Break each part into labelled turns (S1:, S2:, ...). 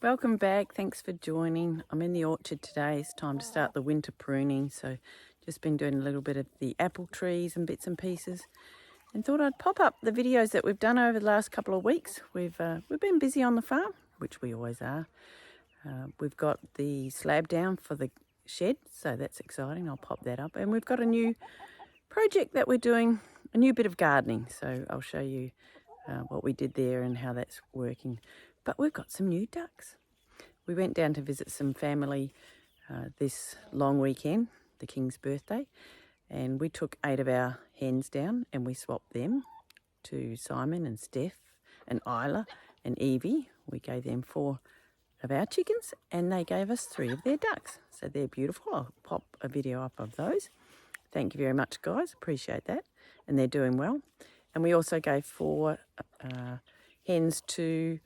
S1: Welcome back. Thanks for joining. I'm in the orchard today. It's time to start the winter pruning. So just been doing a little bit of the apple trees and bits and pieces, and thought I'd pop up the videos that we've done over the last couple of weeks. We've been busy on the farm, which we always are. We've got the slab down for the shed, so that's exciting. I'll pop that up. And we've got a new project that we're doing, a new bit of gardening. So I'll show you what we did there and how that's working. But we've got some new ducks. We went down to visit some family this long weekend, the King's birthday, and we took 8 of our hens down and we swapped them to Simon and Steph and Isla and Evie. We gave them 4 of our chickens and they gave us 3 of their ducks. So they're beautiful. I'll pop a video up of those. Thank you very much, guys. Appreciate that. And they're doing well. And we also gave 4 hens to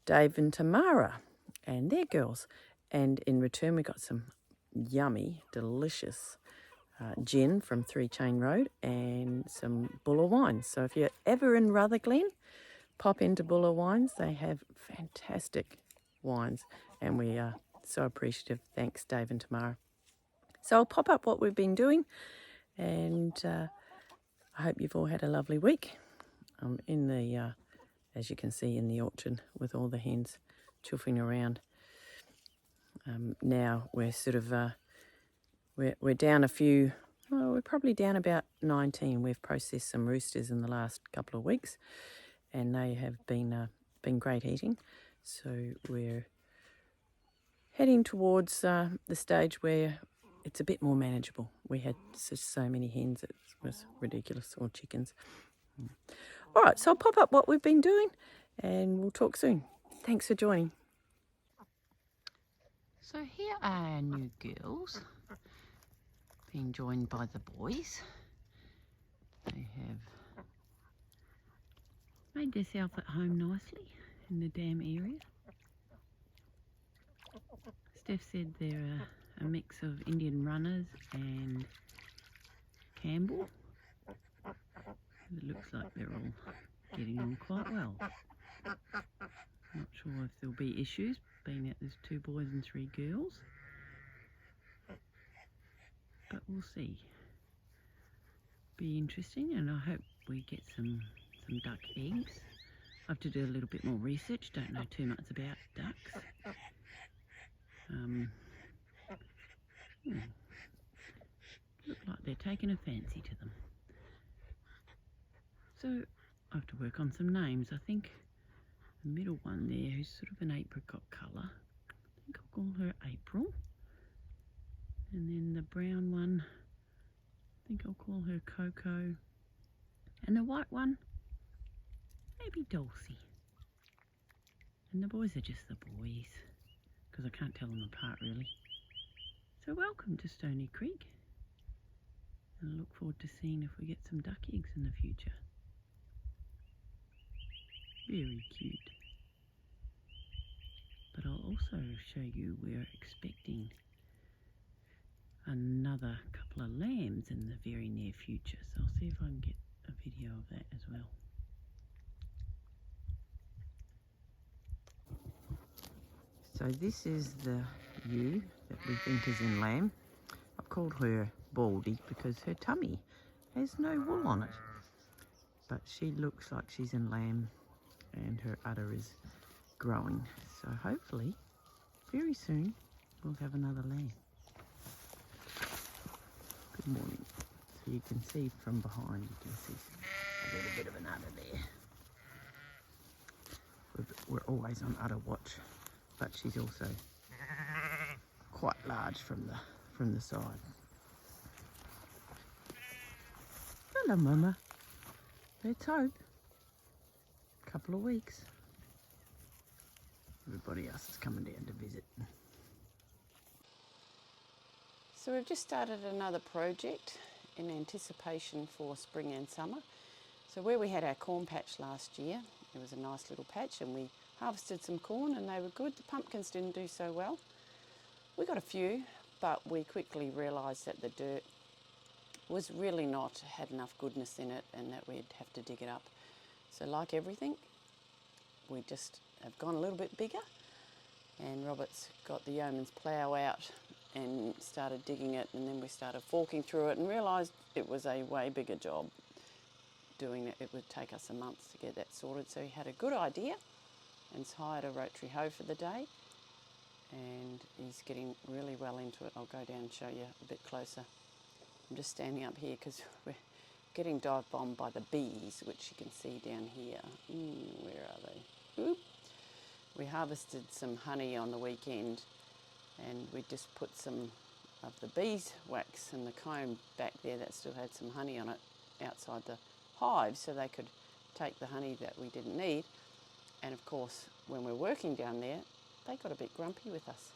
S1: Dave and Tamara and their girls. And in return, we got some yummy, delicious gin from 3 Chain Road and some Buller wines. So if you're ever in Rutherglen, pop into Buller Wines. They have fantastic wines and we are so appreciative. Thanks, Dave and Tamara. So I'll pop up what we've been doing, and I hope you've all had a lovely week. I'm in the, as you can see, in the orchard with all the hens chuffing around. Now we're sort of, we're down a few, well, we're probably down about 19. We've processed some roosters in the last couple of weeks and they have been great eating. So we're heading towards the stage where it's a bit more manageable. We had just so many hens, it was ridiculous, or chickens. All right, so I'll pop up what we've been doing and we'll talk soon. Thanks for joining.
S2: So here are our new girls, being joined by the boys. They have made themselves at home nicely in the dam area. Steph said they're a mix of Indian runners and Campbell. It looks like they're all getting on quite well. Not sure if there'll be issues, being that there's 2 boys and 3 girls. But we'll see. Be interesting, and I hope we get some duck eggs. I have to do a little bit more research, don't know too much about ducks. Look like they're taking a fancy to them. So I have to work on some names. I think the middle one there, who's sort of an apricot colour, I think I'll call her April. And then the brown one, I think I'll call her Coco. And the white one, maybe Dulcie. And the boys are just the boys, because I can't tell them apart really. So welcome to Stony Creek. And I look forward to seeing if we get some duck eggs in the future. Very cute. But I'll also show you we're expecting another couple of lambs in the very near future. So I'll see if I can get a video of that as well.
S1: So this is the ewe that we think is in lamb. I've called her Baldy because her tummy has no wool on it. But she looks like she's in lamb and her udder is growing. So hopefully very soon we'll have another lamb. Good morning. So you can see from behind, you can see a little bit of an udder there. We're always on udder watch, but she's also quite large from the side. Hello, Mama. Let's hope. Couple of weeks. Everybody else is coming down to visit. So we've just started another project in anticipation for spring and summer. So where we had our corn patch last year, it was a nice little patch and we harvested some corn and they were good. The pumpkins didn't do so well. We got a few, but we quickly realised that the dirt was really not had enough goodness in it and that we'd have to dig it up. So like everything, we just have gone a little bit bigger and Robert's got the yeoman's plough out and started digging it, and then we started forking through it and realised it was a way bigger job doing it. It would take us a month to get that sorted, so he had a good idea and's hired a rotary hoe for the day, and he's getting really well into it. I'll go down and show you a bit closer. I'm just standing up here because we're getting dive bombed by the bees, which you can see down here. Where are they? Oop. We harvested some honey on the weekend, and we just put some of the beeswax and the comb back there that still had some honey on it outside the hive, so they could take the honey that we didn't need. And of course, when we're working down there, they got a bit grumpy with us,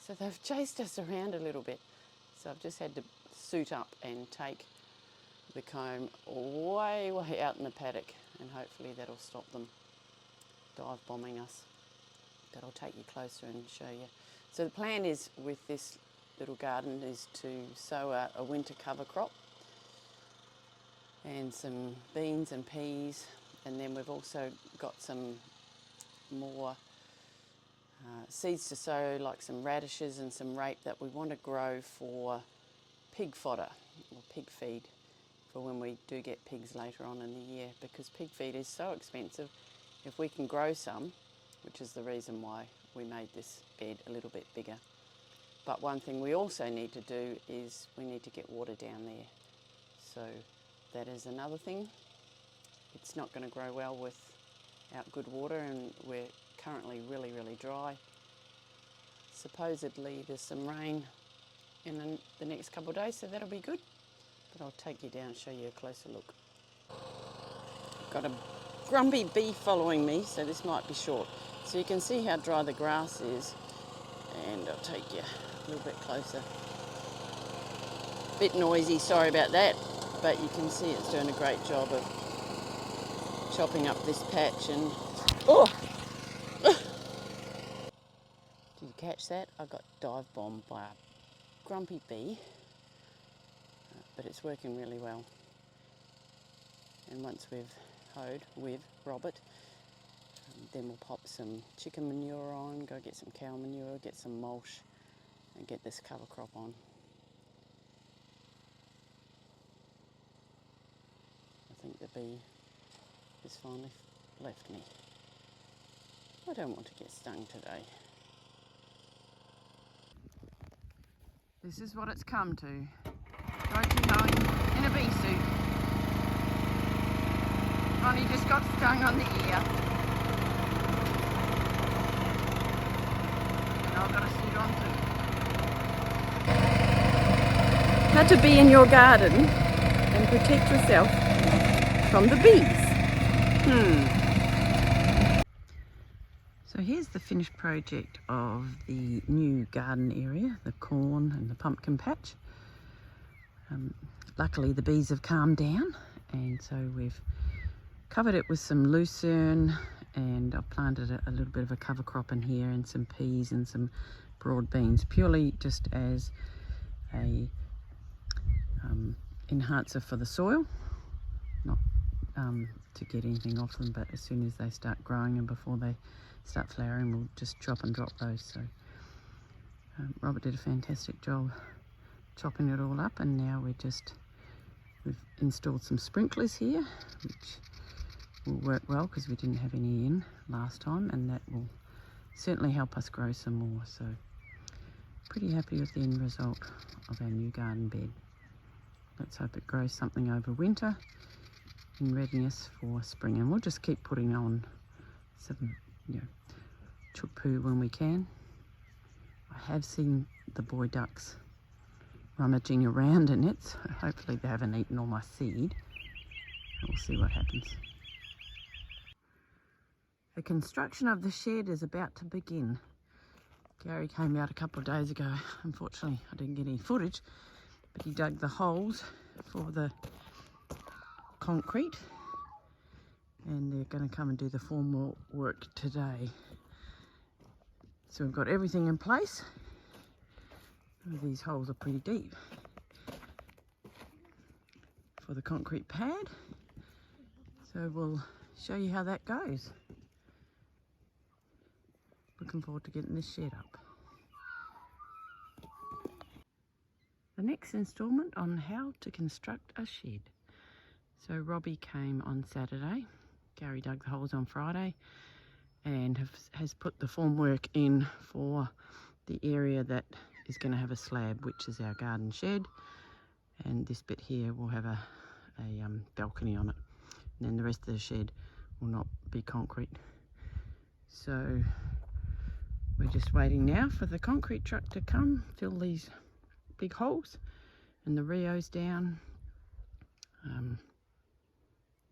S1: so they've chased us around a little bit. So I've just had to suit up and take the comb way out in the paddock, and hopefully that'll stop them dive bombing us. But I'll take you closer and show you. So the plan is with this little garden is to sow a winter cover crop and some beans and peas, and then we've also got some more seeds to sow, like some radishes and some rape that we want to grow for pig fodder or pig feed for when we do get pigs later on in the year, because pig feed is so expensive. If we can grow some, which is the reason why we made this bed a little bit bigger. But one thing we also need to do is we need to get water down there. So that is another thing. It's not going to grow well without good water, and we're currently really dry. Supposedly there's some rain in the next couple of days, so that'll be good. But I'll take you down and show you a closer look. Got a grumpy bee following me, so this might be short. So you can see how dry the grass is, and I'll take you a little bit closer. Bit noisy, sorry about that, but you can see it's doing a great job of chopping up this patch. And oh! Did you catch that? I got dive bombed by a grumpy bee, but it's working really well. And once we've hoed with Robert, then we'll pop some chicken manure on, go get some cow manure, get some mulch, and get this cover crop on. I think the bee has finally left me. I don't want to get stung today. This is what it's come to. Rotary hoeing in a bee suit. Ronnie just got stung on the ear. And I've got a suit on too. How to be in your garden and protect yourself from the bees. So here's the finished project of the new garden area, the corn and the pumpkin patch. Luckily the bees have calmed down, and so we've covered it with some lucerne, and I've planted a little bit of a cover crop in here and some peas and some broad beans, purely just as a enhancer for the soil, not to get anything off them, but as soon as they start growing and before they start flowering, we'll just chop and drop those. So Robert did a fantastic job chopping it all up, and now we've installed some sprinklers here, which will work well because we didn't have any in last time, and that will certainly help us grow some more. So pretty happy with the end result of our new garden bed. Let's hope it grows something over winter in readiness for spring, and we'll just keep putting on some chook poo when we can. I have seen the boy ducks rummaging around in it, so hopefully they haven't eaten all my seed. We'll see what happens. The construction of the shed is about to begin. Gary came out a couple of days ago. Unfortunately, I didn't get any footage, but he dug the holes for the concrete, and they're going to come and do the formal work today. So we've got everything in place. These holes are pretty deep for the concrete pad, so we'll show you how that goes.
S2: looking forward to getting this shed up. The next instalment on how to construct a shed. So Robbie came on Saturday, Gary dug the holes on Friday, and has put the formwork in for the area that is going to have a slab, which is our garden shed, and this bit here will have a balcony on it, and then the rest of the shed will not be concrete. So we're just waiting now for the concrete truck to come, fill these big holes, and the Rio's down,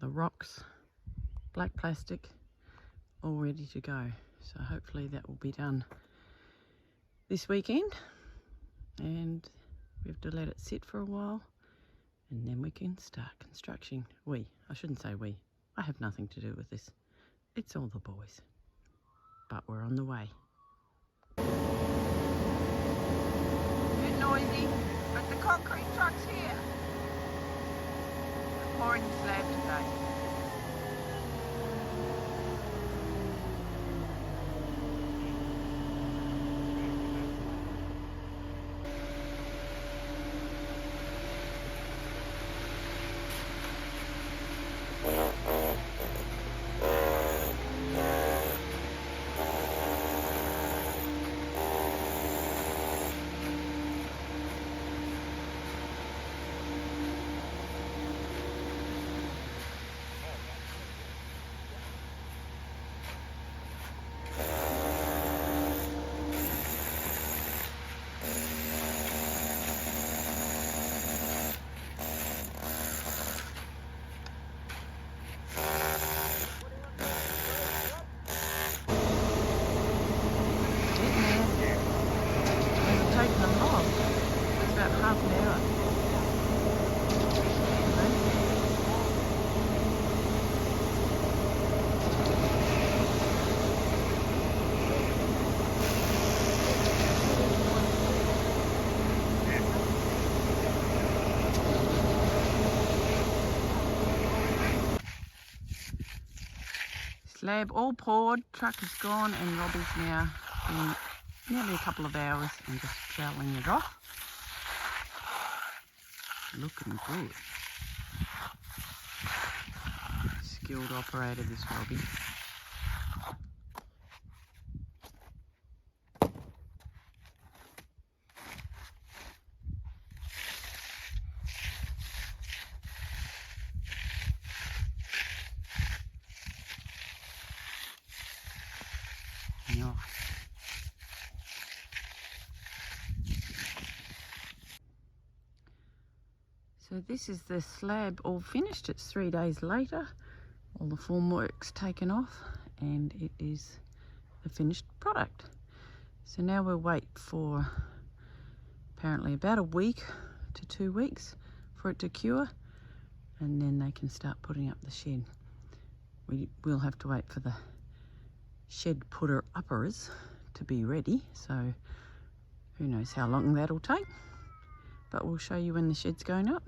S2: the rocks, black plastic, all ready to go. So hopefully that will be done this weekend, and we have to let it sit for a while, and then we can start construction. I shouldn't say we, I have nothing to do with this. It's all the boys, but we're on the way.
S1: Bit noisy, but the concrete truck's here. We're pouring the slab today. Slab all poured, truck is gone, and Robbie's now been nearly a couple of hours and just shoveling it off. Looking good. Skilled operator, this Robbie. Nice. So this is the slab all finished. It's 3 days later. All the formwork's taken off, and it is the finished product. So now we'll wait for apparently about a week to 2 weeks for it to cure, and then they can start putting up the shed. We will have to wait for the shed putter uppers to be ready, so who knows how long that'll take, but we'll show you when the shed's going up.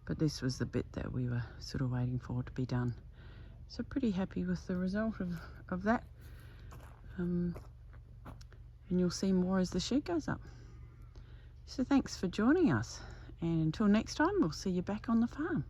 S1: But this was the bit that we were sort of waiting for to be done, so pretty happy with the result of that. And you'll see more as the shed goes up. So thanks for joining us, and until next time, we'll see you back on the farm.